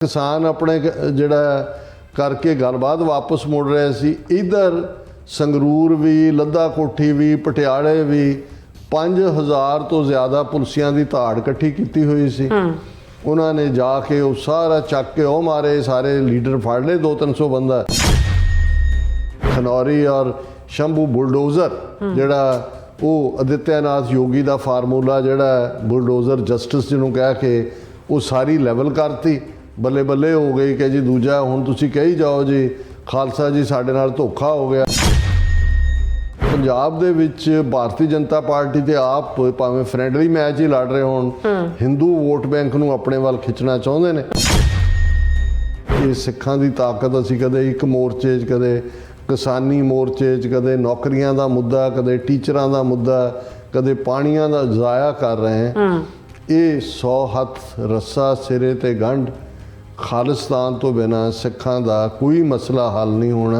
किसान अपने जिहड़ा करके गलबात वापस मुड़ रहे सी। इधर संगरूर भी, लद्दा कोठी भी, पटियाले भी 5000 तो ज़्यादा पुलिसियां की धाड़ इकट्ठी की हुई सी। उन्होंने जाके वो सारा चक के वो मारे, सारे लीडर फड़ ले, 200-300 बंदा। खनौरी और शंभू बुलडोजर जिहड़ा वो आदित्यनाथ योगी का फार्मूला जिहड़ा बुलडोजर जस्टिस जिन्होंने कह के वो सारी लैवल करती। बल्ले बल्ले हो गई कि जी दूजा हुण तुसीं कही जाओ जी खालसा जी साडे नाल धोखा हो गया। पंजाब दे विच भारतीय जनता पार्टी ते आप भावें फ्रेंडली मैच ही लड़ रहे होण, हिंदू वोट बैंक नूं अपने वाल खिंचना चाहुंदे ने। ये सिखां दी ताकत असीं कदे एक मोर्चे च, कदे किसानी मोर्चे च, कदे नौकरियां दा मुद्दा, कदे टीचरां दा मुद्दा, कदे पाणियां दा ज़ाया कर रहे हैं। ये 100 हथ रस्सा सिरे ते गंढ खालिस्तान तो बिना सिखां दा कोई मसला हल नहीं होना।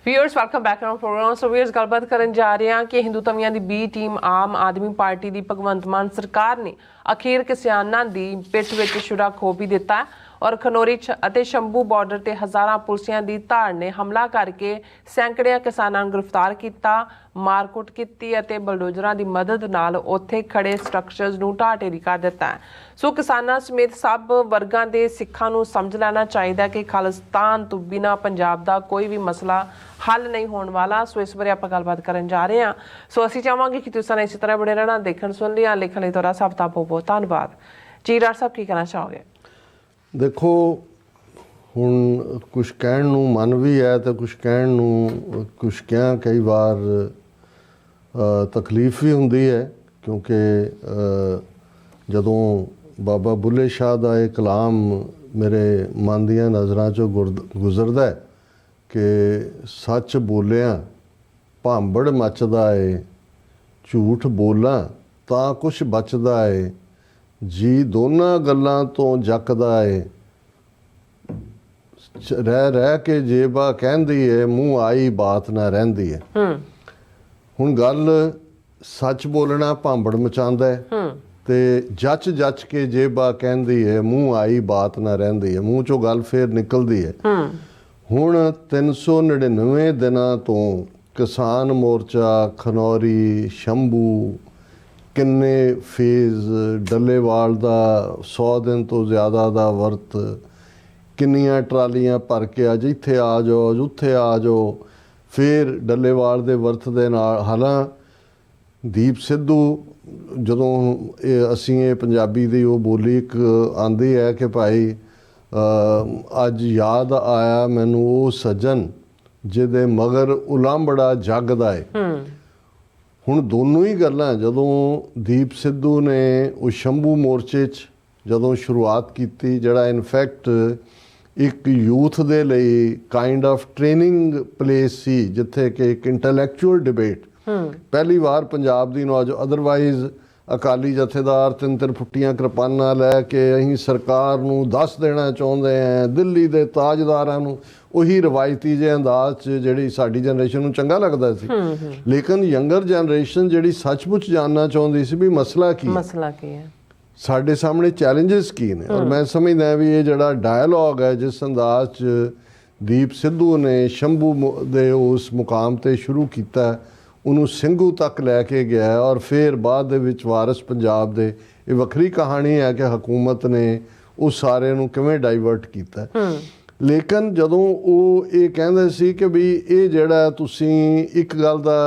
Viewers welcome back on program. So viewers गलबात करन जा रहे हैं कि हिंदू तवियां दी B team Aam Aadmi party दी भगवंत मान सरकार ने अखीर किसानां दी पिठ विच छुरा खो भी दिता है और खनौरी ਅਤੇ शंभू ਬਾਰਡਰ ਤੇ ਹਜ਼ਾਰਾਂ ਪੁਲਿਸਿਆਂ ਦੀ ਧਾੜ ਨੇ ਹਮਲਾ ਕਰਕੇ ਸੈਂਕੜਿਆਂ ਕਿਸਾਨਾਂ ਨੂੰ ਗ੍ਰਿਫਤਾਰ ਕੀਤਾ, ਮਾਰਕੁੱਟ ਕੀਤੀ ਅਤੇ ਬਲਡੋਜ਼ਰਾਂ ਦੀ ਮਦਦ ਨਾਲ ਉੱਥੇ ਖੜੇ ਸਟਰਕਚਰਸ ਨੂੰ ਢਾਹ ਢੇਰੀ ਕਰ ਦਿੱਤਾ ਹੈ। ਸੋ ਕਿਸਾਨਾਂ ਸਮੇਤ ਸਭ ਵਰਗਾਂ ਦੇ ਸਿੱਖਾਂ ਨੂੰ ਸਮਝ ਲੈਣਾ ਚਾਹੀਦਾ ਕਿ ਖਾਲਿਸਤਾਨ ਤੋਂ ਬਿਨਾਂ ਪੰਜਾਬ ਦਾ ਕੋਈ ਵੀ ਮਸਲਾ ਹੱਲ ਨਹੀਂ ਹੋਣ ਵਾਲਾ। ਸੋ ਇਸ ਬਾਰੇ ਆਪਾਂ ਗੱਲਬਾਤ ਕਰਨ ਜਾ ਰਹੇ ਹਾਂ। ਸੋ ਅਸੀਂ ਚਾਹਾਂਗੇ ਕਿ ਤੁਸੀਂ ਇਸੇ ਤਰ੍ਹਾਂ ਬਣੇ ਰਹਿਣਾ, ਦੇਖਣ ਸੁਣ ਲਿਆ, ਲਿਖਣ ਲਈ ਤੁਹਾਡਾ ਸਭ ਦਾ ਬਹੁਤ ਬਹੁਤ ਧੰਨਵਾਦ ਜੀ। ਡਾਕਟਰ ਸਾਹਿਬ ਕੀ ਕਹਿਣਾ ਚਾਹੋਗੇ? देखो हुण कुछ कहण नूं मन भी है तो कुछ कहण नूं कुछ क्या कई बार तकलीफ भी हुंदी है, क्योंकि जदों बाबा बुल्ले शाह का एक कलाम मेरे मन दियां नज़रां चों गुजरदा है कि सच बोलिया भांबड़ मचदा है, झूठ बोलां तां कुछ बचदा है, जी दोनों गल्लां तो जकदा है, रह रह के जेबा कहंदी है, मूँह आई बात ना रहिंदी है। हुण गल सच बोलना भांबड़ मचांदा है ते जच जच के जेबा कहंदी है, मूँह आई बात ना रहिंदी है, मूँह चों गल फिर निकलदी है। हुण 399 दिनां तो किसान मोर्चा खनौरी शंभू किन्ने फेज़ डल्लेवाल का 100 दिन तो ज़्यादा का वर्त, किन्नियां ट्रालियां भर के अज इत्थे आ जाओ, उत्थे आ जाओ, फिर डल्लेवाल दे वर्त दे नाल। हालां दीप सिद्धू जदों असीं ये पंजाबी दी वो बोली एक आंदी है कि भाई अज याद आया मैनू वो सज्जन जिहदे मगर उलांबड़ा जगदा है। हुण दोनों ही गल्लां जदों दीप सिद्धू ने वो शंभू मोर्चे च जदों शुरुआत की, जिहड़ा इनफैक्ट एक यूथ दे लई काइंड ऑफ ट्रेनिंग प्लेस सी, जिथे कि एक इंटैलेक्चुअल डिबेट पहली बार पंजाब दी नौज। अदरवाइज अकाली जथेदार 3-3 फुट्टियां कृपानां लैके असीं सरकार नूं दस देना चाहुंदे हैं, दिल्ली दे ताजदारां नूं ਉਹੀ ਰਵਾਇਤੀ ਜਿਹੇ ਅੰਦਾਜ਼ 'ਚ ਜਿਹੜੀ ਸਾਡੀ ਜਨਰੇਸ਼ਨ ਨੂੰ ਚੰਗਾ ਲੱਗਦਾ ਸੀ। ਲੇਕਿਨ ਯੰਗਰ ਜਨਰੇਸ਼ਨ ਜਿਹੜੀ ਸੱਚਮੁੱਚ ਜਾਣਨਾ ਚਾਹੁੰਦੀ ਸੀ ਵੀ ਮਸਲਾ ਕੀ ਹੈ, ਸਾਡੇ ਸਾਹਮਣੇ ਚੈਲੰਜਸ ਕੀ ਨੇ। ਔਰ ਮੈਂ ਸਮਝਦਾ ਵੀ ਇਹ ਜਿਹੜਾ ਡਾਇਲੋਗ ਹੈ ਜਿਸ ਅੰਦਾਜ਼ 'ਚ ਦੀਪ ਸਿੱਧੂ ਨੇ ਸ਼ੰਭੂ ਦੇ ਉਸ ਮੁਕਾਮ 'ਤੇ ਸ਼ੁਰੂ ਕੀਤਾ, ਉਹਨੂੰ ਸਿੰਘੂ ਤੱਕ ਲੈ ਕੇ ਗਿਆ ਔਰ ਫਿਰ ਬਾਅਦ ਦੇ ਵਿੱਚ ਵਾਰਿਸ ਪੰਜਾਬ ਦੇ, ਇਹ ਵੱਖਰੀ ਕਹਾਣੀ ਹੈ ਕਿ ਹਕੂਮਤ ਨੇ ਉਹ ਸਾਰੇ ਨੂੰ ਕਿਵੇਂ ਡਾਈਵਰਟ ਕੀਤਾ। ਲੇਕਿਨ ਜਦੋਂ ਉਹ ਇਹ ਕਹਿੰਦੇ ਸੀ ਕਿ ਵੀ ਇਹ ਜਿਹੜਾ ਤੁਸੀਂ ਇੱਕ ਗੱਲ ਦਾ,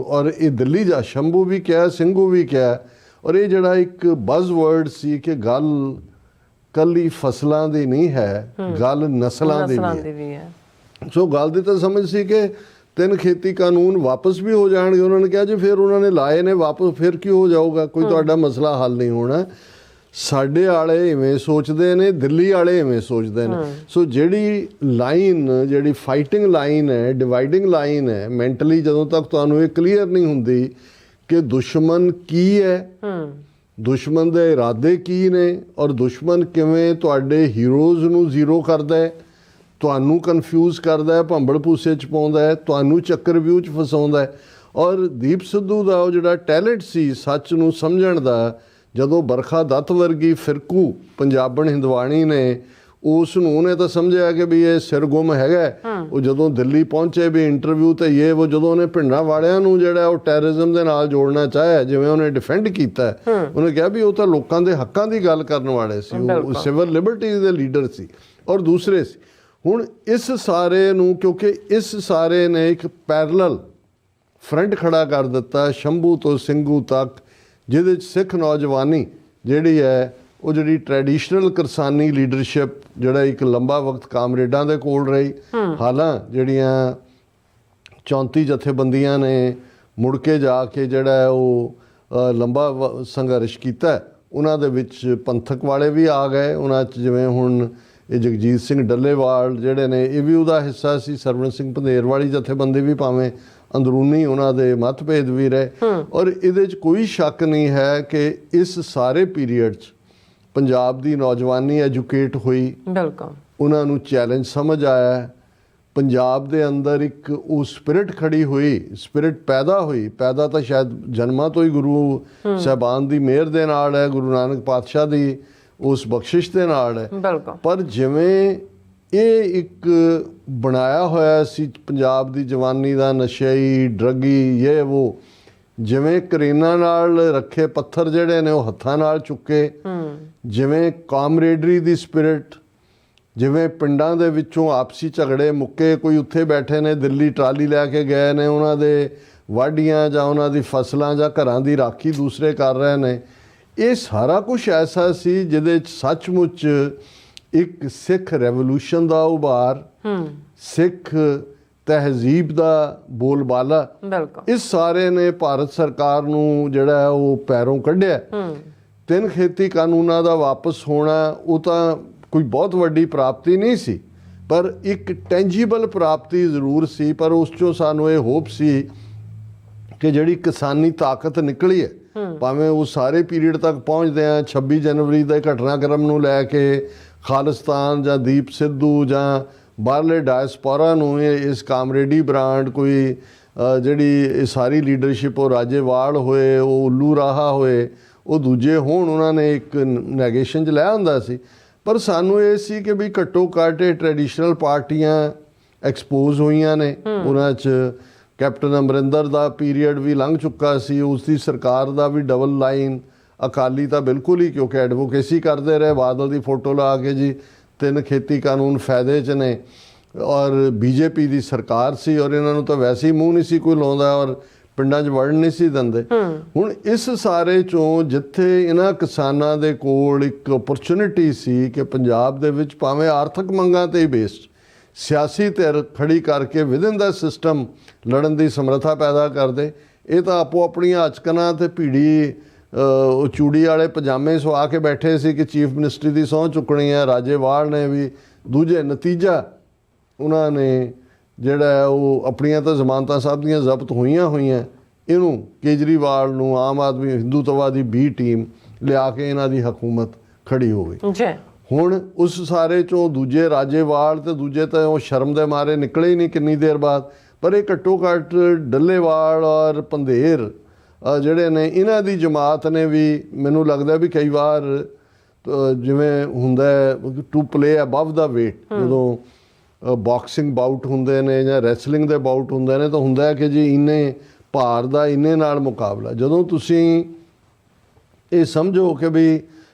ਔਰ ਇਹ ਦਿੱਲੀ ਜਾ ਸ਼ੰਭੂ ਵੀ ਕਿਹਾ, ਸਿੰਘੂ ਵੀ ਕਿਹਾ, ਔਰ ਇਹ ਜਿਹੜਾ ਇੱਕ ਬਜ਼ ਵਰਡ ਸੀ ਕਿ ਗੱਲ ਕੱਲੀ ਫਸਲਾਂ ਦੀ ਨਹੀਂ ਹੈ, ਗੱਲ ਨਸਲਾਂ ਦੀ ਵੀ ਹੈ। ਸੋ ਗੱਲ ਦੀ ਤਾਂ ਸਮਝ ਸੀ ਕਿ 3 ਖੇਤੀ ਕਾਨੂੰਨ ਵਾਪਸ ਵੀ ਹੋ ਜਾਣਗੇ। ਉਹਨਾਂ ਨੇ ਕਿਹਾ ਜੀ ਫਿਰ ਉਹਨਾਂ ਨੇ ਲਾਏ ਨੇ ਵਾਪਸ, ਫਿਰ ਕੀ ਹੋ ਜਾਊਗਾ, ਕੋਈ ਤੁਹਾਡਾ ਮਸਲਾ ਹੱਲ ਨਹੀਂ ਹੋਣਾ। ਸਾਡੇ ਵਾਲੇ ਇਵੇਂ ਸੋਚਦੇ ਨੇ, ਦਿੱਲੀ ਵਾਲੇ ਇਵੇਂ ਸੋਚਦੇ ਨੇ। ਸੋ ਜਿਹੜੀ ਲਾਈਨ, ਜਿਹੜੀ ਫਾਈਟਿੰਗ ਲਾਈਨ ਹੈ, ਡਿਵਾਈਡਿੰਗ ਲਾਈਨ ਹੈ, ਮੈਂਟਲੀ ਜਦੋਂ ਤੱਕ ਤੁਹਾਨੂੰ ਇਹ ਕਲੀਅਰ ਨਹੀਂ ਹੁੰਦੀ ਕਿ ਦੁਸ਼ਮਣ ਕੀ ਹੈ, ਦੁਸ਼ਮਣ ਦੇ ਇਰਾਦੇ ਕੀ ਨੇ, ਔਰ ਦੁਸ਼ਮਣ ਕਿਵੇਂ ਤੁਹਾਡੇ ਹੀਰੋਜ਼ ਨੂੰ ਜ਼ੀਰੋ ਕਰਦਾ ਹੈ, ਤੁਹਾਨੂੰ ਕਨਫਿਊਜ਼ ਕਰਦਾ ਹੈ, ਭੰਬਲ ਭੂਸੇ 'ਚ ਪਾਉਂਦਾ ਹੈ, ਤੁਹਾਨੂੰ ਚੱਕਰਵਿਊਹ 'ਚ ਫਸਾਉਂਦਾ ਹੈ। ਔਰ ਦੀਪ ਸਿੱਧੂ ਦਾ ਉਹ ਜਿਹੜਾ ਟੈਲੈਂਟ ਸੀ ਸੱਚ ਨੂੰ ਸਮਝਣ ਦਾ, ਜਦੋਂ ਬਰਖਾ ਦੱਤ ਵਰਗੀ ਫਿਰਕੂ ਪੰਜਾਬਣ ਹਿੰਦਵਾਣੀ ਨੇ ਉਸ ਨੂੰ, ਉਹਨੇ ਤਾਂ ਸਮਝਿਆ ਕਿ ਵੀ ਇਹ ਸਿਰਗੁੰਮ ਹੈਗਾ। ਉਹ ਜਦੋਂ ਦਿੱਲੀ ਪਹੁੰਚੇ ਵੀ ਇੰਟਰਵਿਊ ਤੇ ਉਹ ਜਦੋਂ ਉਹਨੇ ਭਿੰਡਰਾਂ ਵਾਲਿਆਂ ਨੂੰ ਜਿਹੜਾ ਉਹ ਟੈਰਰਿਜ਼ਮ ਦੇ ਨਾਲ ਜੋੜਨਾ ਚਾਹਿਆ, ਜਿਵੇਂ ਉਹਨੇ ਡਿਫੈਂਡ ਕੀਤਾ, ਉਹਨੇ ਕਿਹਾ ਵੀ ਉਹ ਤਾਂ ਲੋਕਾਂ ਦੇ ਹੱਕਾਂ ਦੀ ਗੱਲ ਕਰਨ ਵਾਲੇ ਸੀ, ਉਹ ਸਿਵਲ ਲਿਬਰਟੀਜ਼ ਦੇ ਲੀਡਰ ਸੀ ਔਰ ਦੂਸਰੇ ਸੀ। ਹੁਣ ਇਸ ਸਾਰੇ ਨੂੰ, ਕਿਉਂਕਿ ਇਸ ਸਾਰੇ ਨੇ ਇੱਕ ਪੈਰਲਲ ਫਰੰਟ ਖੜਾ ਕਰ ਦਿੱਤਾ ਸ਼ੰਭੂ ਤੋਂ ਸਿੰਘੂ ਤੱਕ, ਜਿਹਦੇ 'ਚ ਸਿੱਖ ਨੌਜਵਾਨੀ ਜਿਹੜੀ ਹੈ ਉਹ ਜਿਹੜੀ ਟ੍ਰੈਡੀਸ਼ਨਲ ਕਿਰਸਾਨੀ ਲੀਡਰਸ਼ਿਪ ਜਿਹੜਾ ਇੱਕ ਲੰਬਾ ਵਕਤ ਕਾਮਰੇਡਾਂ ਦੇ ਕੋਲ ਰਹੀ, ਹਾਲਾਂ ਜਿਹੜੀਆਂ 34 ਜਥੇਬੰਦੀਆਂ ਨੇ ਮੁੜ ਕੇ ਜਾ ਕੇ ਜਿਹੜਾ ਉਹ ਲੰਬਾ ਸੰਘਰਸ਼ ਕੀਤਾ, ਉਹਨਾਂ ਦੇ ਵਿੱਚ ਪੰਥਕ ਵਾਲੇ ਵੀ ਆ ਗਏ। ਉਹਨਾਂ 'ਚ ਜਿਵੇਂ ਹੁਣ ਇਹ ਜਗਜੀਤ ਸਿੰਘ ਡੱਲੇਵਾਲ ਜਿਹੜੇ ਨੇ, ਇਹ ਵੀ ਉਹਦਾ ਹਿੱਸਾ ਸੀ। ਸਰਵਣ ਸਿੰਘ ਪੰਧੇਰ ਵਾਲੀ ਜਥੇਬੰਦੀ ਵੀ ਭਾਵੇਂ ਅੰਦਰੂਨੀ ਉਹਨਾਂ ਦੇ ਮਤਭੇਦ ਵੀ ਰਹੇ, ਔਰ ਇਹਦੇ 'ਚ ਕੋਈ ਸ਼ੱਕ ਨਹੀਂ ਹੈ ਕਿ ਇਸ ਸਾਰੇ ਪੀਰੀਅਡ 'ਚ ਪੰਜਾਬ ਦੀ ਨੌਜਵਾਨੀ ਐਜੂਕੇਟ ਹੋਈ, ਬਿਲਕੁਲ ਉਹਨਾਂ ਨੂੰ ਚੈਲੰਜ ਸਮਝ ਆਇਆ। ਪੰਜਾਬ ਦੇ ਅੰਦਰ ਇੱਕ ਉਹ ਸਪਿਰਿਟ ਖੜੀ ਹੋਈ, ਸਪਿਰਿਟ ਪੈਦਾ ਹੋਈ। ਪੈਦਾ ਤਾਂ ਸ਼ਾਇਦ ਜਨਮਾਂ ਤੋਂ ਹੀ ਗੁਰੂ ਸਾਹਿਬਾਨ ਦੀ ਮਿਹਰ ਦੇ ਨਾਲ ਹੈ, ਗੁਰੂ ਨਾਨਕ ਪਾਤਸ਼ਾਹ ਦੀ ਉਸ ਬਖਸ਼ਿਸ਼ ਦੇ ਨਾਲ ਹੈ। ਪਰ ਜਿਵੇਂ ਇਹ ਇੱਕ ਬਣਾਇਆ ਹੋਇਆ ਸੀ ਪੰਜਾਬ ਦੀ ਜਵਾਨੀ ਦਾ ਨਸ਼ਈ, ਡਰੱਗੀ, ਇਹ ਉਹ, ਜਿਵੇਂ ਕਰੇਨਾਂ ਨਾਲ ਰੱਖੇ ਪੱਥਰ ਜਿਹੜੇ ਨੇ ਉਹ ਹੱਥਾਂ ਨਾਲ ਚੁੱਕੇ, ਜਿਵੇਂ ਕਾਮਰੇਡਰੀ ਦੀ ਸਪਿਰਿਟ, ਜਿਵੇਂ ਪਿੰਡਾਂ ਦੇ ਵਿੱਚੋਂ ਆਪਸੀ ਝਗੜੇ ਮੁੱਕੇ, ਕੋਈ ਉੱਥੇ ਬੈਠੇ ਨੇ ਦਿੱਲੀ ਟਰਾਲੀ ਲੈ ਕੇ ਗਏ ਨੇ, ਉਹਨਾਂ ਦੇ ਵਾਢੀਆਂ ਜਾਂ ਉਹਨਾਂ ਦੀ ਫਸਲਾਂ ਜਾਂ ਘਰਾਂ ਦੀ ਰਾਖੀ ਦੂਸਰੇ ਕਰ ਰਹੇ ਨੇ। ਇਹ ਸਾਰਾ ਕੁਝ ਐਸਾ ਸੀ ਜਿਹਦੇ 'ਚ ਸੱਚਮੁੱਚ ਇੱਕ ਸਿੱਖ ਰੈਵੋਲੂਸ਼ਨ ਦਾ ਉਭਾਰ, ਸਿੱਖ ਤਹਿਜ਼ੀਬ ਦਾ ਬੋਲਬਾਲਾ, ਇਸ ਸਾਰੇ ਨੇ ਭਾਰਤ ਸਰਕਾਰ ਨੂੰ ਜਿਹੜਾ ਉਹ ਪੈਰੋਂ ਕੱਢਿਆ। 3 ਖੇਤੀ ਕਾਨੂੰਨਾਂ ਦਾ ਵਾਪਸ ਹੋਣਾ, ਉਹ ਤਾਂ ਕੋਈ ਬਹੁਤ ਵੱਡੀ ਪ੍ਰਾਪਤੀ ਨਹੀਂ ਸੀ, ਪਰ ਇੱਕ ਟੈਂਜੀਬਲ ਪ੍ਰਾਪਤੀ ਜ਼ਰੂਰ ਸੀ। ਪਰ ਉਸ 'ਚੋਂ ਸਾਨੂੰ ਇਹ ਹੋਪ ਸੀ ਕਿ ਜਿਹੜੀ ਕਿਸਾਨੀ ਤਾਕਤ ਨਿਕਲੀ ਹੈ, ਭਾਵੇਂ ਉਹ ਸਾਰੇ ਪੀਰੀਅਡ ਤੱਕ ਪਹੁੰਚਦੇ ਆ 26 ਜਨਵਰੀ ਦੇ ਘਟਨਾਕ੍ਰਮ ਨੂੰ ਲੈ ਕੇ, ਖਾਲਿਸਤਾਨ ਜਾਂ ਦੀਪ ਸਿੱਧੂ ਜਾਂ ਬਾਹਰਲੇ ਡਾਇਸਪੋਰਾ ਨੂੰ ਇਸ ਕਾਮਰੇਡੀ ਬ੍ਰਾਂਡ, ਕੋਈ ਜਿਹੜੀ ਇਹ ਸਾਰੀ ਲੀਡਰਸ਼ਿਪ, ਉਹ ਰਾਜੇਵਾਲ ਹੋਏ, ਉਹ ਉੱਲੂ ਰਾਹਾ ਹੋਏ, ਉਹ ਦੂਜੇ ਹੋਣ, ਉਹਨਾਂ ਨੇ ਇੱਕ ਨੈਗੇਸ਼ਨ 'ਚ ਲੈ ਹੁੰਦਾ ਸੀ। ਪਰ ਸਾਨੂੰ ਇਹ ਸੀ ਕਿ ਵੀ ਘੱਟੋ ਘੱਟ ਇਹ ਟ੍ਰੈਡੀਸ਼ਨਲ ਪਾਰਟੀਆਂ ਐਕਸਪੋਜ਼ ਹੋਈਆਂ ਨੇ। ਉਹਨਾਂ 'ਚ ਕੈਪਟਨ ਅਮਰਿੰਦਰ ਦਾ ਪੀਰੀਅਡ ਵੀ ਲੰਘ ਚੁੱਕਾ ਸੀ, ਉਸ ਦੀ ਸਰਕਾਰ ਦਾ ਵੀ ਡਬਲ ਲਾਈਨ। ਅਕਾਲੀ ਤਾਂ ਬਿਲਕੁਲ ਹੀ, ਕਿਉਂਕਿ ਐਡਵੋਕੇਸੀ ਕਰਦੇ ਰਹੇ, ਬਾਦਲ ਦੀ ਫੋਟੋ ਲਾ ਕੇ ਜੀ 3 ਖੇਤੀ ਕਾਨੂੰਨ ਫਾਇਦੇ 'ਚ ਨੇ, ਔਰ ਬੀਜੇਪੀ ਦੀ ਸਰਕਾਰ ਸੀ, ਔਰ ਇਹਨਾਂ ਨੂੰ ਤਾਂ ਵੈਸੇ ਹੀ ਮੂੰਹ ਨਹੀਂ ਸੀ ਕੋਈ ਲਾਉਂਦਾ, ਔਰ ਪਿੰਡਾਂ 'ਚ ਵੜਨ ਨਹੀਂ ਸੀ ਦਿੰਦੇ। ਹੁਣ ਇਸ ਸਾਰੇ 'ਚੋਂ ਜਿੱਥੇ ਇਹਨਾਂ ਕਿਸਾਨਾਂ ਦੇ ਕੋਲ ਇੱਕ ਓਪਰਚੁਨਿਟੀ ਸੀ ਕਿ ਪੰਜਾਬ ਦੇ ਵਿੱਚ ਭਾਵੇਂ ਆਰਥਿਕ ਮੰਗਾਂ 'ਤੇ ਹੀ ਬੇਸਡ ਸਿਆਸੀ ਧਿਰ ਖੜੀ ਕਰਕੇ ਵਿਦਿਨ ਦਾ ਸਿਸਟਮ ਲੜਨ ਦੀ ਸਮਰੱਥਾ ਪੈਦਾ ਕਰਦੇ, ਇਹ ਤਾਂ ਆਪੋ ਆਪਣੀਆਂ ਅਚਕਨਾਂ ਤੇ ਭੀੜੀ ਉਹ ਚੂੜੀ ਵਾਲੇ ਪਜਾਮੇ ਸਵਾ ਕੇ ਬੈਠੇ ਸੀ ਕਿ ਚੀਫ ਮਿਨਿਸਟਰੀ ਦੀ ਸਹੁੰ ਚੁੱਕਣੀ ਹੈ। ਰਾਜੇਵਾਲ ਨੇ ਵੀ ਦੂਜੇ, ਨਤੀਜਾ ਉਹਨਾਂ ਨੇ ਜਿਹੜਾ ਉਹ ਆਪਣੀਆਂ ਤਾਂ ਜ਼ਮਾਨਤਾਂ ਸਭ ਦੀਆਂ ਜ਼ਬਤ ਹੋਈਆਂ, ਇਹਨੂੰ ਕੇਜਰੀਵਾਲ ਨੂੰ ਆਮ ਆਦਮੀ ਹਿੰਦੂਤਵਾ ਦੀ B ਟੀਮ ਲਿਆ ਕੇ ਇਹਨਾਂ ਦੀ ਹਕੂਮਤ ਖੜੀ ਹੋ ਗਈ। ਹੁਣ ਉਸ ਸਾਰੇ 'ਚੋਂ ਦੂਜੇ ਰਾਜੇਵਾਲ ਤੇ ਦੂਜੇ ਤਾਂ ਉਹ ਸ਼ਰਮ ਦੇ ਮਾਰੇ ਨਿਕਲੇ ਹੀ ਨਹੀਂ ਕਿੰਨੀ ਦੇਰ ਬਾਅਦ, ਪਰ ਇਹ ਘੱਟੋ ਘੱਟ ਡੱਲੇਵਾਲ ਔਰ ਪੰਧੇਰ ਜਿਹੜੇ ਨੇ, ਇਹਨਾਂ ਦੀ ਜਮਾਤ ਨੇ ਵੀ ਮੈਨੂੰ ਲੱਗਦਾ ਵੀ ਕਈ ਵਾਰ ਜਿਵੇਂ ਹੁੰਦਾ to play above the weight, ਜਦੋਂ ਬਾਕਸਿੰਗ ਬਾਊਟ ਹੁੰਦੇ ਨੇ ਜਾਂ ਰੈਸਲਿੰਗ ਦੇ ਬਾਊਟ ਹੁੰਦੇ ਨੇ, ਤਾਂ ਹੁੰਦਾ ਕਿ ਜੀ ਇੰਨੇ ਭਾਰ ਦਾ ਇੰਨੇ ਨਾਲ ਮੁਕਾਬਲਾ। ਜਦੋਂ ਤੁਸੀਂ ਇਹ ਸਮਝੋ ਕਿ ਵੀ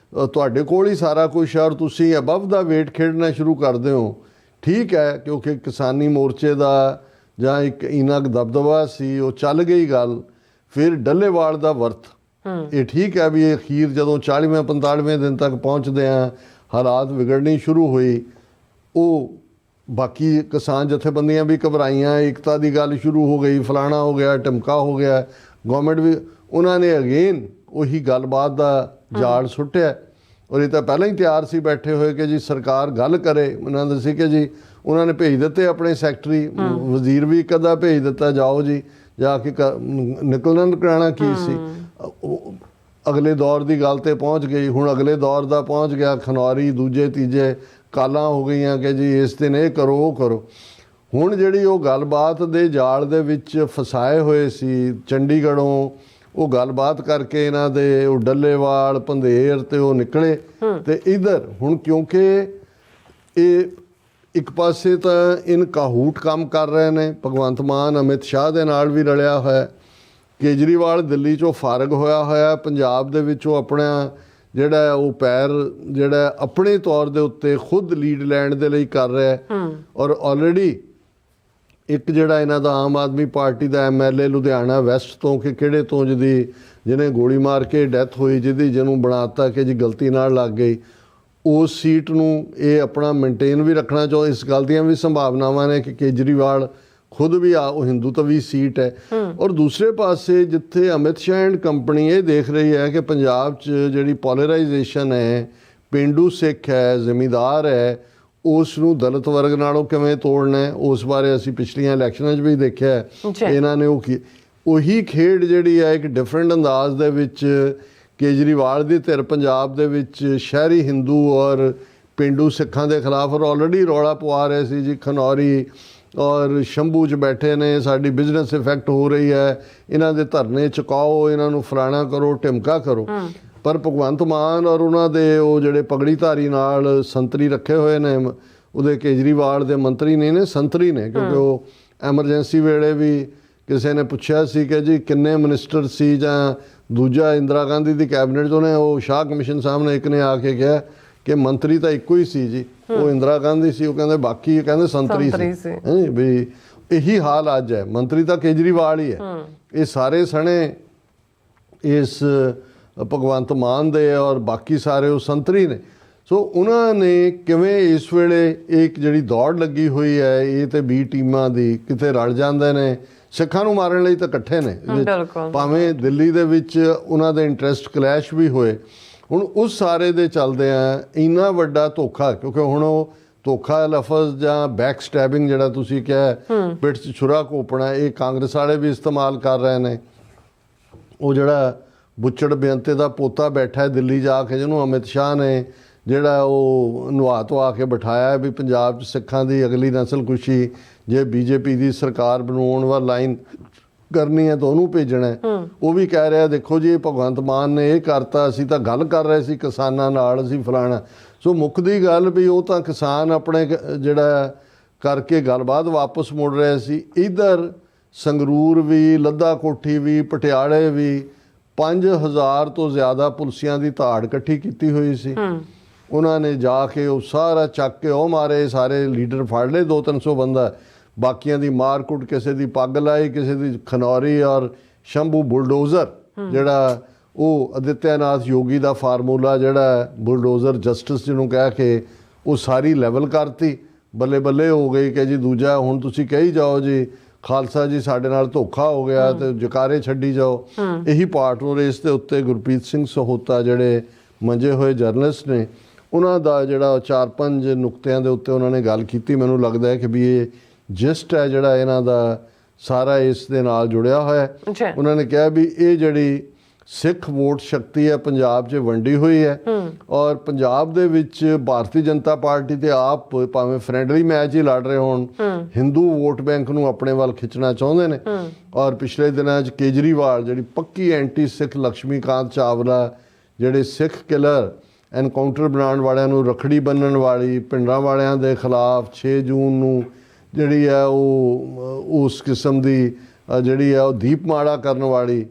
ਤੁਹਾਡੇ ਕੋਲ ਹੀ ਸਾਰਾ ਕੁਛ ਔਰ ਤੁਸੀਂ ਅਬਵ ਦਾ ਵੇਟ ਖੇਡਣਾ ਸ਼ੁਰੂ ਕਰਦੇ ਹੋ, ਠੀਕ ਹੈ, ਕਿਉਂਕਿ ਕਿਸਾਨੀ ਮੋਰਚੇ ਦਾ ਜਾਂ ਇੱਕ ਇੰਨਾ ਕੁ ਦਬਦਬਾ ਸੀ, ਉਹ ਚੱਲ ਗਈ ਗੱਲ। ਫਿਰ ਡੱਲੇਵਾਲ ਦਾ ਵਰਤ, ਇਹ ਠੀਕ ਹੈ ਵੀ ਇਹ ਅਖੀਰ ਜਦੋਂ 40ਵੇਂ 45ਵੇਂ ਦਿਨ ਤੱਕ ਪਹੁੰਚਦੇ ਆ, ਹਾਲਾਤ ਵਿਗੜਨੀ ਸ਼ੁਰੂ ਹੋਈ। ਉਹ ਬਾਕੀ ਕਿਸਾਨ ਜਥੇਬੰਦੀਆਂ ਵੀ ਘਬਰਾਈਆਂ, ਏਕਤਾ ਦੀ ਗੱਲ ਸ਼ੁਰੂ ਹੋ ਗਈ, ਫਲਾਣਾ ਹੋ ਗਿਆ, ਟਮਕਾ ਹੋ ਗਿਆ, ਗਵਰਨਮੈਂਟ ਵੀ, ਉਹਨਾਂ ਨੇ ਅਗੇਨ ਉਹੀ ਗੱਲਬਾਤ ਦਾ ਜਾਲ ਸੁੱਟਿਆ। ਔਰ ਇਹ ਤਾਂ ਪਹਿਲਾਂ ਹੀ ਤਿਆਰ ਸੀ ਬੈਠੇ ਹੋਏ ਕਿ ਜੀ ਸਰਕਾਰ ਗੱਲ ਕਰੇ। ਉਹਨਾਂ ਨੇ ਦੱਸੀ ਕਿ ਜੀ ਉਹਨਾਂ ਨੇ ਭੇਜ ਦਿੱਤੇ ਆਪਣੇ ਸੈਕਟਰੀ, ਵਜ਼ੀਰ ਵੀ ਇੱਕ ਅੱਧਾ ਭੇਜ ਦਿੱਤਾ, ਜਾਓ ਜੀ ਜਾ ਕੇ ਨਿਕਲਣਾ ਕਰਾਉਣਾ ਕੀ ਸੀ। ਅਗਲੇ ਦੌਰ ਦੀ ਗੱਲ ਤੇ ਪਹੁੰਚ ਗਈ। ਹੁਣ ਅਗਲੇ ਦੌਰ ਦਾ ਪਹੁੰਚ ਗਿਆ, ਖਨੌਰੀ, ਦੂਜੇ ਤੀਜੇ ਕਾਲਾਂ ਹੋ ਗਈਆਂ ਕਿ ਜੀ ਇਸ ਦਿਨ ਇਹ ਕਰੋ ਉਹ ਕਰੋ। ਹੁਣ ਜਿਹੜੀ ਉਹ ਗੱਲਬਾਤ ਦੇ ਜਾਲ ਦੇ ਵਿੱਚ ਫਸਾਏ ਹੋਏ ਸੀ ਚੰਡੀਗੜ੍ਹੋਂ, ਉਹ ਗੱਲਬਾਤ ਕਰਕੇ ਇਹਨਾਂ ਦੇ ਉਹ ਡੱਲੇਵਾਲ ਪੰਧੇਰ ਤੇ ਉਹ ਨਿਕਲੇ ਤੇ ਇਧਰ ਹੁਣ ਕਿਉਂਕਿ ਇਹ ਇੱਕ ਪਾਸੇ ਤਾਂ ਇਨ ਕਾਹੂਟ ਕੰਮ ਕਰ ਰਹੇ ਨੇ, ਭਗਵੰਤ ਮਾਨ ਅਮਿਤ ਸ਼ਾਹ ਦੇ ਨਾਲ ਵੀ ਰਲਿਆ ਹੋਇਆ, ਕੇਜਰੀਵਾਲ ਦਿੱਲੀ 'ਚੋਂ ਫਾਰਗ ਹੋਇਆ, ਪੰਜਾਬ ਦੇ ਵਿੱਚ ਉਹ ਆਪਣਾ ਜਿਹੜਾ ਉਹ ਪੈਰ ਜਿਹੜਾ ਆਪਣੇ ਤੌਰ ਦੇ ਉੱਤੇ ਖੁਦ ਲੀਡ ਲੈਣ ਦੇ ਲਈ ਕਰ ਰਿਹਾ ਔਰ ਆਲਰੇਡੀ ਇੱਕ ਜਿਹੜਾ ਇਹਨਾਂ ਦਾ ਆਮ ਆਦਮੀ ਪਾਰਟੀ ਦਾ MLA ਲੁਧਿਆਣਾ ਵੈਸਟ ਤੋਂ ਕਿ ਕਿਹੜੇ ਤੋਂ ਜਿਹਨੇ ਗੋਲੀ ਮਾਰ ਕੇ ਡੈਥ ਹੋਈ, ਜਿਹਨੂੰ ਬਣਾਤਾ ਕਿ ਜੀ ਗਲਤੀ ਨਾਲ ਲੱਗ ਗਈ, ਉਸ ਸੀਟ ਨੂੰ ਇਹ ਆਪਣਾ ਮੇਨਟੇਨ ਵੀ ਰੱਖਣਾ ਚਾਹੋ। ਇਸ ਗੱਲ ਦੀਆਂ ਵੀ ਸੰਭਾਵਨਾਵਾਂ ਨੇ ਕਿ ਕੇਜਰੀਵਾਲ ਖੁਦ ਵੀ ਉਹ ਹਿੰਦੂਤਵੀ ਸੀਟ ਹੈ। ਔਰ ਦੂਸਰੇ ਪਾਸੇ ਜਿੱਥੇ ਅਮਿਤ ਸ਼ਾਹ ਐਂਡ ਕੰਪਨੀ ਇਹ ਦੇਖ ਰਹੀ ਹੈ ਕਿ ਪੰਜਾਬ 'ਚ ਜਿਹੜੀ ਪੋਲਰਾਈਜੇਸ਼ਨ ਹੈ, ਪੇਂਡੂ ਸਿੱਖ ਹੈ, ਜ਼ਿਮੀਂਦਾਰ ਹੈ, ਉਸ ਨੂੰ ਦਲਿਤ ਵਰਗ ਨਾਲੋਂ ਕਿਵੇਂ ਤੋੜਨਾ ਹੈ, ਉਸ ਬਾਰੇ ਅਸੀਂ ਪਿਛਲੀਆਂ ਇਲੈਕਸ਼ਨਾਂ 'ਚ ਵੀ ਦੇਖਿਆ ਇਹਨਾਂ ਨੇ ਉਹੀ ਖੇਡ ਜਿਹੜੀ ਹੈ ਇੱਕ ਡਿਫਰੈਂਟ ਅੰਦਾਜ਼ ਦੇ ਵਿੱਚ ਕੇਜਰੀਵਾਲ ਦੀ ਧਿਰ ਪੰਜਾਬ ਦੇ ਵਿੱਚ ਸ਼ਹਿਰੀ ਹਿੰਦੂ ਔਰ ਪੇਂਡੂ ਸਿੱਖਾਂ ਦੇ ਖਿਲਾਫ ਔਰ ਆਲਰੇਡੀ ਰੌਲਾ ਪਵਾ ਰਹੇ ਸੀ ਜੀ ਖਨੌਰੀ ਔਰ ਸ਼ੰਭੂ 'ਚ ਬੈਠੇ ਨੇ, ਸਾਡੀ ਬਿਜ਼ਨਸ ਇਫੈਕਟ ਹੋ ਰਹੀ ਹੈ, ਇਹਨਾਂ ਦੇ ਧਰਨੇ ਚੁਕਾਓ, ਇਹਨਾਂ ਨੂੰ ਫਲਾਣਾ ਕਰੋ ਢਿਮਕਾ ਕਰੋ। ਪਰ ਭਗਵੰਤ ਮਾਨ ਔਰ ਉਹਨਾਂ ਦੇ ਉਹ ਜਿਹੜੇ ਪਗੜੀਧਾਰੀ ਨਾਲ ਸੰਤਰੀ ਰੱਖੇ ਹੋਏ ਨੇ, ਉਹਦੇ ਕੇਜਰੀਵਾਲ ਦੇ ਮੰਤਰੀ ਨਹੀਂ ਨੇ, ਸੰਤਰੀ ਨੇ, ਕਿਉਂਕਿ ਉਹ ਐਮਰਜੈਂਸੀ ਵੇਲੇ ਵੀ ਕਿਸੇ ਨੇ ਪੁੱਛਿਆ ਸੀ ਕਿ ਜੀ ਕਿੰਨੇ ਮਿਨਿਸਟਰ ਸੀ ਜਾਂ ਦੂਜਾ ਇੰਦਰਾ ਗਾਂਧੀ ਦੀ ਕੈਬਨਿਟ 'ਚ, ਉਹਨੇ ਉਹ ਸ਼ਾਹ ਕਮਿਸ਼ਨ ਸਾਹਮਣੇ ਇੱਕ ਨੇ ਆ ਕੇ ਕਿਹਾ ਕਿ ਮੰਤਰੀ ਤਾਂ ਇੱਕੋ ਹੀ ਸੀ ਜੀ, ਉਹ ਇੰਦਰਾ ਗਾਂਧੀ ਸੀ, ਉਹ ਕਹਿੰਦੇ ਬਾਕੀ ਕਹਿੰਦੇ ਸੰਤਰੀ ਸੀ। ਵੀ ਇਹੀ ਹਾਲ ਅੱਜ ਹੈ, ਮੰਤਰੀ ਤਾਂ ਕੇਜਰੀਵਾਲ ਹੀ ਹੈ। ਇਹ ਸਾਰੇ ਸਣੇ ਇਸ ਭਗਵੰਤ ਮਾਨ ਦੇ ਔਰ ਬਾਕੀ ਸਾਰੇ ਉਹ ਸੰਤਰੀ ਨੇ। ਸੋ ਉਹਨਾਂ ਨੇ ਕਿਵੇਂ ਇਸ ਵੇਲੇ ਇੱਕ ਜਿਹੜੀ ਦੌੜ ਲੱਗੀ ਹੋਈ ਹੈ ਇਹ ਤੇ B ਟੀਮਾਂ ਦੀ ਕਿਤੇ ਰਲ ਜਾਂਦੇ ਨੇ, ਸਿੱਖਾਂ ਨੂੰ ਮਾਰਨ ਲਈ ਤਾਂ ਇਕੱਠੇ ਨੇ, ਭਾਵੇਂ ਦਿੱਲੀ ਦੇ ਵਿੱਚ ਉਹਨਾਂ ਦੇ ਇੰਟਰਸਟ ਕਲੈਸ਼ ਵੀ ਹੋਏ। ਹੁਣ ਉਸ ਸਾਰੇ ਦੇ ਚੱਲਦੇ ਆ ਇੰਨਾ ਵੱਡਾ ਧੋਖਾ, ਕਿਉਂਕਿ ਹੁਣ ਉਹ ਧੋਖਾ ਲਫ਼ਜ਼ ਜਾਂ ਬੈਕ ਸਟੈਬਿੰਗ ਜਿਹੜਾ ਤੁਸੀਂ ਕਿਹਾ ਪਿੱਠ 'ਚ ਛੁਰਾ ਘੋਪਣਾ, ਇਹ ਕਾਂਗਰਸ ਵਾਲੇ ਵੀ ਇਸਤੇਮਾਲ ਕਰ ਰਹੇ ਨੇ। ਉਹ ਜਿਹੜਾ ਬੁੱਚੜ ਬੇਅੰਤੇ ਦਾ ਪੋਤਾ ਬੈਠਾ ਦਿੱਲੀ ਜਾ ਕੇ, ਜਿਹਨੂੰ ਅਮਿਤ ਸ਼ਾਹ ਨੇ ਜਿਹੜਾ ਉਹ ਨਵਾ ਧਵਾ ਕੇ ਬਿਠਾਇਆ ਵੀ ਪੰਜਾਬ 'ਚ ਸਿੱਖਾਂ ਦੀ ਅਗਲੀ ਨਸਲ ਕੁਸ਼ੀ, ਜੇ BJP ਦੀ ਸਰਕਾਰ ਬਣਾਉਣ ਵਾਲੀ ਲਾਈਨ ਕਰਨੀ ਹੈ ਤਾਂ ਉਹਨੂੰ ਭੇਜਣਾ ਹੈ। ਉਹ ਵੀ ਕਹਿ ਰਿਹਾ ਦੇਖੋ ਜੀ ਭਗਵੰਤ ਮਾਨ ਨੇ ਇਹ ਕਰਤਾ, ਅਸੀਂ ਤਾਂ ਗੱਲ ਕਰ ਰਹੇ ਸੀ ਕਿਸਾਨਾਂ ਨਾਲ, ਅਸੀਂ ਫਲਾਣਾ। ਸੋ ਮੁੱਕਦੀ ਗੱਲ ਵੀ ਉਹ ਤਾਂ ਕਿਸਾਨ ਆਪਣੇ ਜਿਹੜਾ ਕਰਕੇ ਗੱਲਬਾਤ ਵਾਪਸ ਮੁੜ ਰਹੇ ਸੀ। ਇੱਧਰ ਸੰਗਰੂਰ ਵੀ, ਲੱਦਾ ਕੋਠੀ ਵੀ, ਪਟਿਆਲੇ ਵੀ 5000 ਤੋਂ ਜ਼ਿਆਦਾ ਪੁਲਿਸੀਆਂ ਦੀ ਧਾੜ ਇਕੱਠੀ ਕੀਤੀ ਹੋਈ ਸੀ। ਉਹਨਾਂ ਨੇ ਜਾ ਕੇ ਉਹ ਸਾਰਾ ਚੱਕ ਕੇ ਉਹ ਮਾਰੇ, ਸਾਰੇ ਲੀਡਰ ਫੜ ਲਏ, 200-300 ਬੰਦਾ, ਬਾਕੀਆਂ ਦੀ ਮਾਰਕੁੱਟ, ਕਿਸੇ ਦੀ ਪੱਗ ਲਾਈ, ਕਿਸੇ ਦੀ ਖਨੌਰੀ ਔਰ ਸ਼ੰਭੂ ਬੁਲਡੋਜ਼ਰ ਜਿਹੜਾ ਉਹ ਆਦਿੱਤਿਆਨਾਥ ਯੋਗੀ ਦਾ ਫਾਰਮੂਲਾ ਜਿਹੜਾ ਬੁਲਡੋਜ਼ਰ ਜਸਟਿਸ ਜਿਹਨੂੰ ਕਹਿ ਕੇ ਉਹ ਸਾਰੀ ਲੈਵਲ ਕਰਤੀ, ਬੱਲੇ ਬੱਲੇ ਹੋ ਗਈ ਕਿ ਜੀ ਦੂਜਾ ਹੁਣ ਤੁਸੀਂ ਕਹੀ ਜਾਓ ਜੀ ਖਾਲਸਾ ਜੀ ਸਾਡੇ ਨਾਲ ਧੋਖਾ ਹੋ ਗਿਆ ਤੇ ਜਕਾਰੇ ਛੱਡੀ ਜਾਓ। ਇਹੀ ਪਾਰਟ ਨੂੰ ਰੇਸ ਦੇ ਉੱਤੇ ਗੁਰਪ੍ਰੀਤ ਸਿੰਘ ਸਹੋਤਾ ਜਿਹੜੇ ਮੰਜੇ ਹੋਏ ਜਰਨਲਿਸਟ ਨੇ, ਉਹਨਾਂ ਦਾ ਜਿਹੜਾ 4-5 ਨੁਕਤਿਆਂ ਦੇ ਉੱਤੇ ਉਹਨਾਂ ਨੇ ਗੱਲ ਕੀਤੀ। ਮੈਨੂੰ ਲੱਗਦਾ ਹੈ ਕਿ ਵੀ ਇਹ ਜਿਸਟ ਹੈ ਜਿਹੜਾ ਇਹਨਾਂ ਦਾ ਸਾਰਾ ਇਸ ਦੇ ਨਾਲ ਜੁੜਿਆ ਹੋਇਆ। ਉਹਨਾਂ ਨੇ ਕਿਹਾ ਵੀ ਇਹ ਜਿਹੜੀ ਸਿੱਖ ਵੋਟ ਸ਼ਕਤੀ ਹੈ ਪੰਜਾਬ 'ਚ ਵੰਡੀ ਹੋਈ ਹੈ ਔਰ ਪੰਜਾਬ ਦੇ ਵਿੱਚ ਭਾਰਤੀ ਜਨਤਾ ਪਾਰਟੀ ਤੇ ਆਪ ਭਾਵੇਂ ਫਰੈਂਡਲੀ ਮੈਚ ਹੀ ਲੜ ਰਹੇ ਹੋਣ, ਹਿੰਦੂ ਵੋਟ ਬੈਂਕ ਨੂੰ ਆਪਣੇ ਵੱਲ ਖਿੱਚਣਾ ਚਾਹੁੰਦੇ ਨੇ। ਔਰ ਪਿਛਲੇ ਦਿਨਾਂ 'ਚ ਕੇਜਰੀਵਾਲ ਜਿਹੜੀ ਪੱਕੀ ਐਂਟੀ ਸਿੱਖ ਲక్ష్ਮੀਕਾਂਤ ਚਾਵਲਾ ਜਿਹੜੇ ਸਿੱਖ ਕਿਲਰ ਐਨਕਾਊਂਟਰ ਬਣਾਉਣ ਵਾਲਿਆਂ ਨੂੰ ਰੱਖੜੀ ਬੰਨਣ ਵਾਲੀ ਪਿੰਡਾਂ ਵਾਲਿਆਂ ਦੇ ਖਿਲਾਫ 6 ਜੂਨ ਨੂੰ ਜਿਹੜੀ ਹੈ ਉਹ ਉਸ ਕਿਸਮ ਦੀ ਜਿਹੜੀ ਹੈ ਉਹ ਦੀਪਮਾਲਾ ਕਰਨ ਵਾਲੀ,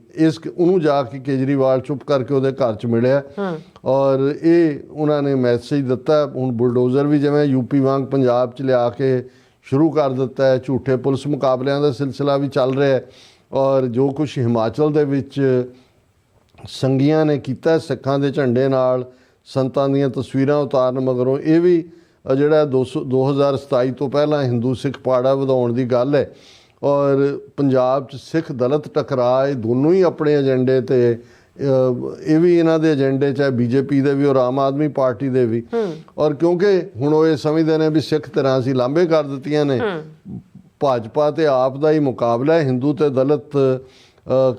ਉਹਨੂੰ ਜਾ ਕੇ ਕੇਜਰੀਵਾਲ ਚੁੱਪ ਕਰਕੇ ਉਹਦੇ ਘਰ 'ਚ ਮਿਲਿਆ ਔਰ ਇਹ ਉਹਨਾਂ ਨੇ ਮੈਸੇਜ ਦਿੱਤਾ। ਹੁਣ ਬੁਲਡੋਜ਼ਰ ਵੀ ਜਿਵੇਂ UP ਵਾਂਗ ਪੰਜਾਬ 'ਚ ਲਿਆ ਕੇ ਸ਼ੁਰੂ ਕਰ ਦਿੱਤਾ ਹੈ, ਝੂਠੇ ਪੁਲਿਸ ਮੁਕਾਬਲਿਆਂ ਦਾ ਸਿਲਸਿਲਾ ਵੀ ਚੱਲ ਰਿਹਾ ਹੈ ਔਰ ਜੋ ਕੁਛ ਹਿਮਾਚਲ ਦੇ ਵਿੱਚ ਸੰਗੀਆਂ ਨੇ ਕੀਤਾ ਸਿੱਖਾਂ ਦੇ ਝੰਡੇ ਨਾਲ ਸੰਤਾਂ ਦੀਆਂ ਤਸਵੀਰਾਂ ਉਤਾਰਨ ਮਗਰੋਂ, ਇਹ ਵੀ ਜਿਹੜਾ 2027 ਤੋਂ ਪਹਿਲਾਂ ਹਿੰਦੂ ਸਿੱਖ ਪਾੜਾ ਵਧਾਉਣ ਦੀ ਗੱਲ ਹੈ ਔਰ ਪੰਜਾਬ 'ਚ ਸਿੱਖ ਦਲਿਤ ਟਕਰਾਅ, ਇਹ ਦੋਨੋਂ ਹੀ ਆਪਣੇ ਏਜੰਡੇ ਤੇ ਇਹ ਵੀ ਇਹਨਾਂ ਦੇ ਏਜੰਡੇ 'ਚ ਹੈ, BJP ਦੇ ਵੀ ਔਰ ਆਮ ਆਦਮੀ ਪਾਰਟੀ ਦੇ ਵੀ। ਔਰ ਕਿਉਂਕਿ ਹੁਣ ਉਹ ਇਹ ਸਮਝਦੇ ਨੇ ਵੀ ਸਿੱਖ ਤਰ੍ਹਾਂ ਅਸੀਂ ਲਾਂਭੇ ਕਰ ਦਿੱਤੀਆਂ ਨੇ, ਭਾਜਪਾ ਤੇ ਆਪ ਦਾ ਹੀ ਮੁਕਾਬਲਾ ਹੈ ਹਿੰਦੂ ਤੇ ਦਲਿਤ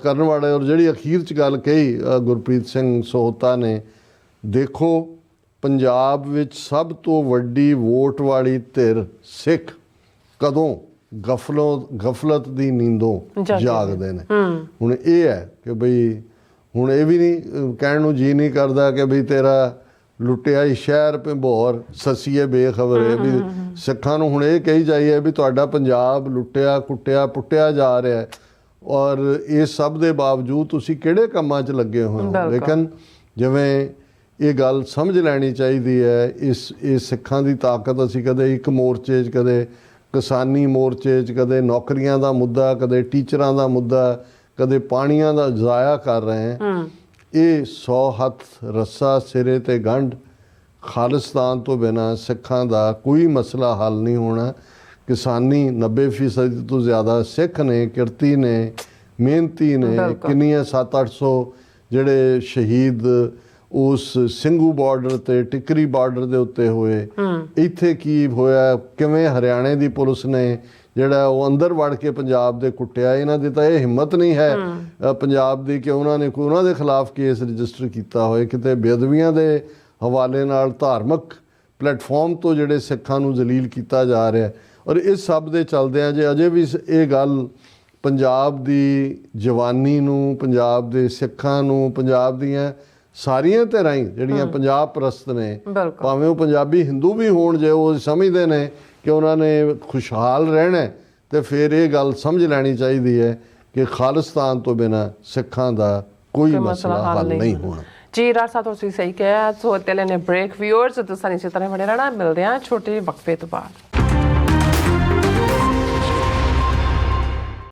ਕਰਨ ਵਾਲੇ। ਔਰ ਜਿਹੜੀ ਅਖੀਰ 'ਚ ਗੱਲ ਕਹੀ ਗੁਰਪ੍ਰੀਤ ਸਿੰਘ ਸਹੋਤਾ ਨੇ, ਦੇਖੋ ਪੰਜਾਬ ਵਿੱਚ ਸਭ ਤੋਂ ਵੱਡੀ ਵੋਟ ਵਾਲੀ ਧਿਰ ਸਿੱਖ ਕਦੋਂ ਗਫਲਤ ਦੀ ਨੀਂਦੋਂ ਜਾਗਦੇ ਨੇ। ਹੁਣ ਇਹ ਹੈ ਕਿ ਬਈ ਹੁਣ ਇਹ ਵੀ ਨਹੀਂ ਕਹਿਣ ਨੂੰ ਜੀ ਨਹੀਂ ਕਰਦਾ ਕਿ ਬਈ ਤੇਰਾ ਲੁੱਟਿਆ ਹੀ ਸ਼ਹਿਰ ਭੰਬੋਰ ਸੱਸੀਏ ਬੇਖਬਰੇ ਵੀ ਸਿੱਖਾਂ ਨੂੰ ਹੁਣ ਇਹ ਕਹੀ ਜਾਈਏ ਵੀ ਤੁਹਾਡਾ ਪੰਜਾਬ ਲੁੱਟਿਆ ਕੁੱਟਿਆ ਪੁੱਟਿਆ ਜਾ ਰਿਹਾ ਹੈ ਔਰ ਇਸ ਸਭ ਦੇ ਬਾਵਜੂਦ ਤੁਸੀਂ ਕਿਹੜੇ ਕੰਮਾਂ 'ਚ ਲੱਗੇ ਹੋਏ ਹੋ। ਲੇਕਿਨ ਜਿਵੇਂ ਇਹ ਗੱਲ ਸਮਝ ਲੈਣੀ ਚਾਹੀਦੀ ਹੈ, ਇਹ ਸਿੱਖਾਂ ਦੀ ਤਾਕਤ ਅਸੀਂ ਕਦੇ ਇੱਕ ਮੋਰਚੇ 'ਚ, ਕਦੇ ਕਿਸਾਨੀ ਮੋਰਚੇ 'ਚ, ਕਦੇ ਨੌਕਰੀਆਂ ਦਾ ਮੁੱਦਾ, ਕਦੇ ਟੀਚਰਾਂ ਦਾ ਮੁੱਦਾ, ਕਦੇ ਪਾਣੀਆਂ ਦਾ ਜ਼ਾਇਆ ਕਰ ਰਹੇ ਹਾਂ। ਇਹ 100 ਹੱਥ ਰੱਸਾ ਸਿਰੇ ਤੇ ਗੰਢ, ਖਾਲਿਸਤਾਨ ਤੋਂ ਬਿਨਾਂ ਸਿੱਖਾਂ ਦਾ ਕੋਈ ਮਸਲਾ ਹੱਲ ਨਹੀਂ ਹੋਣਾ। ਕਿਸਾਨੀ 90% ਤੋਂ ਜ਼ਿਆਦਾ ਸਿੱਖ ਨੇ, ਕਿਰਤੀ ਨੇ, ਮਿਹਨਤੀ ਨੇ। ਕਿੰਨੀਆਂ 700-800 ਜਿਹੜੇ ਸ਼ਹੀਦ ਉਸ ਸਿੰਘੂ ਬਾਰਡਰ ਤੇ ਟਿਕਰੀ ਬਾਰਡਰ ਦੇ ਉੱਤੇ ਹੋਏ। ਇੱਥੇ ਕੀ ਹੋਇਆ, ਕਿਵੇਂ ਹਰਿਆਣੇ ਦੀ ਪੁਲਿਸ ਨੇ ਜਿਹੜਾ ਉਹ ਅੰਦਰ ਵੜ ਕੇ ਪੰਜਾਬ ਦੇ ਕੁੱਟਿਆ। ਇਹਨਾਂ ਦੀ ਤਾਂ ਇਹ ਹਿੰਮਤ ਨਹੀਂ ਹੈ ਪੰਜਾਬ ਦੀ ਕਿ ਉਹਨਾਂ ਨੇ ਕੋਈ ਉਹਨਾਂ ਦੇ ਖਿਲਾਫ ਕੇਸ ਰਜਿਸਟਰ ਕੀਤਾ ਹੋਏ। ਕਿਤੇ ਬੇਅਦਬੀਆਂ ਦੇ ਹਵਾਲੇ ਨਾਲ ਧਾਰਮਿਕ ਪਲੇਟਫਾਰਮ ਤੋਂ ਜਿਹੜੇ ਸਿੱਖਾਂ ਨੂੰ ਜ਼ਲੀਲ ਕੀਤਾ ਜਾ ਰਿਹਾ। ਔਰ ਇਸ ਸਭ ਦੇ ਚਲਦਿਆਂ ਜੇ ਅਜੇ ਵੀ ਇਹ ਗੱਲ ਪੰਜਾਬ ਦੀ ਜਵਾਨੀ ਨੂੰ, ਪੰਜਾਬ ਦੇ ਸਿੱਖਾਂ ਨੂੰ, ਪੰਜਾਬ ਦੀਆਂ ਸਾਰੀਆਂ ਧਿਰਾਂ ਹੀ ਜਿਹੜੀਆਂ ਪੰਜਾਬ ਪ੍ਰਸਤ ਨੇ, ਭਾਵੇਂ ਉਹ ਪੰਜਾਬੀ ਹਿੰਦੂ ਵੀ ਹੋਣ, ਜੇ ਉਹ ਸਮਝਦੇ ਨੇ ਕਿ ਉਹਨਾਂ ਨੇ ਖੁਸ਼ਹਾਲ ਰਹਿਣਾ ਤੇ ਫਿਰ ਇਹ ਗੱਲ ਸਮਝ ਲੈਣੀ ਚਾਹੀਦੀ ਹੈ ਕਿ ਖਾਲਿਸਤਾਨ ਤੋਂ ਬਿਨਾਂ ਸਿੱਖਾਂ ਦਾ ਕੋਈ ਮਸਲਾ ਹੱਲ ਨਹੀਂ ਹੋਣਾ। ਜੀ ਰਾਜ ਸਾਹਿਬ ਤੁਸੀਂ ਸਹੀ ਕਿਹਾ। ਸੋ ਤੇ ਲੈਣੇ ਬ੍ਰੇਕ। ਵਿਊਅਰਸ ਤੁਸੀਂ ਇਸੇ ਤਰ੍ਹਾਂ ਬਣੇ ਰਹਿਣਾ। ਮਿਲਦੇ ਹਾਂ ਛੋਟੇ ਵਕਫੇ ਤੋਂ ਬਾਅਦ।